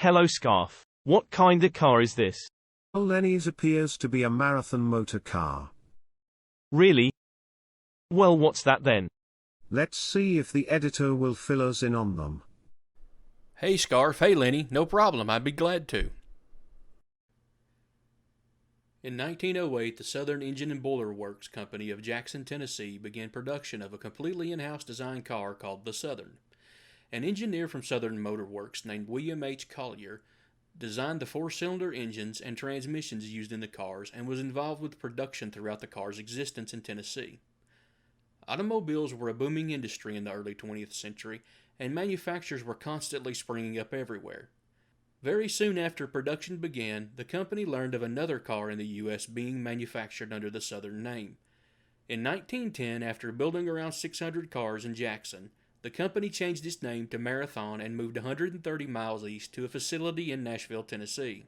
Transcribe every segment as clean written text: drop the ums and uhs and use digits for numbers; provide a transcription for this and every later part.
Hello Scarf. What kind of car is this? Well, Lenny's appears to be a marathon motor car. Really? Well, what's that then? Let's see if the editor will fill us in on them. Hey Scarf, hey Lenny, no problem, I'd be glad to. In 1908, the Southern Engine and Boiler Works Company of Jackson, Tennessee began production of a completely in-house designed car called the Southern. An engineer from Southern Motor Works named William H. Collier designed the four-cylinder engines and transmissions used in the cars and was involved with production throughout the car's existence in Tennessee. Automobiles were a booming industry in the early 20th century, and manufacturers were constantly springing up everywhere. Very soon after production began, the company learned of another car in the U.S. being manufactured under the Southern name. In 1910, after building around 600 cars in Jackson, the company changed its name to Marathon and moved 130 miles east to a facility in Nashville, Tennessee.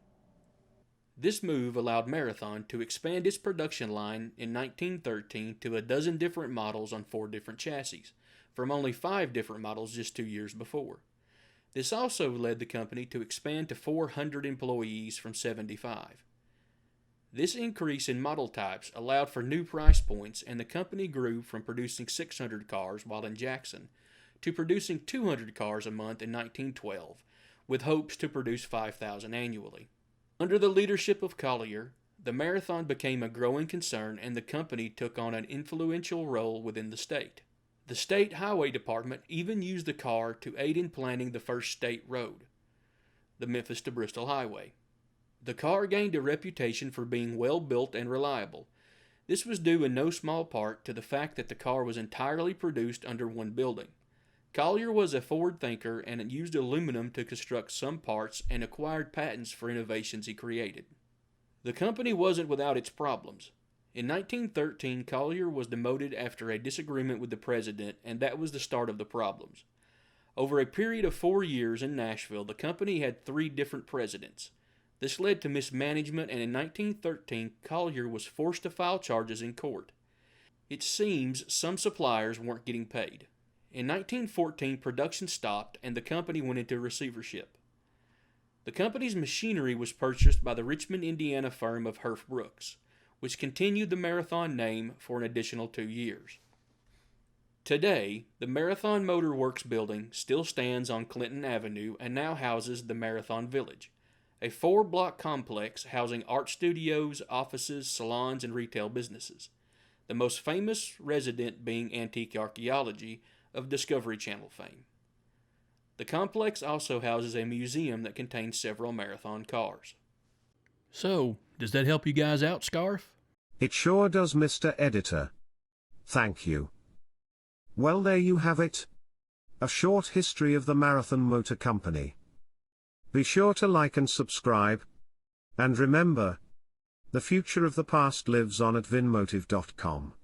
This move allowed Marathon to expand its production line in 1913 to a dozen different models on 4 different chassis, from only 5 different models just 2 years before. This also led the company to expand to 400 employees from 75. This increase in model types allowed for new price points, and the company grew from producing 600 cars while in Jackson to producing 200 cars a month in 1912, with hopes to produce 5,000 annually. Under the leadership of Collier, the Marathon became a growing concern, and the company took on an influential role within the state. The state highway department even used the car to aid in planning the first state road, the Memphis to Bristol Highway. The car gained a reputation for being well built and reliable. This was due in no small part to the fact that the car was entirely produced under one building. Collier was a forward thinker and used aluminum to construct some parts and acquired patents for innovations he created. The company wasn't without its problems. In 1913, Collier was demoted after a disagreement with the president, and that was the start of the problems. Over a period of 4 years in Nashville, the company had 3 different presidents. This led to mismanagement, and in 1913, Collier was forced to file charges in court. It seems some suppliers weren't getting paid. In 1914, production stopped, and the company went into receivership. The company's machinery was purchased by the Richmond, Indiana firm of Herff Brooks, which continued the Marathon name for an additional 2 years. Today, the Marathon Motor Works building still stands on Clinton Avenue and now houses the Marathon Village, a 4-block complex housing art studios, offices, salons, and retail businesses, the most famous resident being Antique Archaeology of Discovery Channel fame. The complex also houses a museum that contains several Marathon cars. So, does that help you guys out, Scarf? It sure does, Mr. Editor. Thank you. Well, there you have it. A short history of the Marathon Motor Company. Be sure to like and subscribe. And remember, the future of the past lives on at vinmotive.com.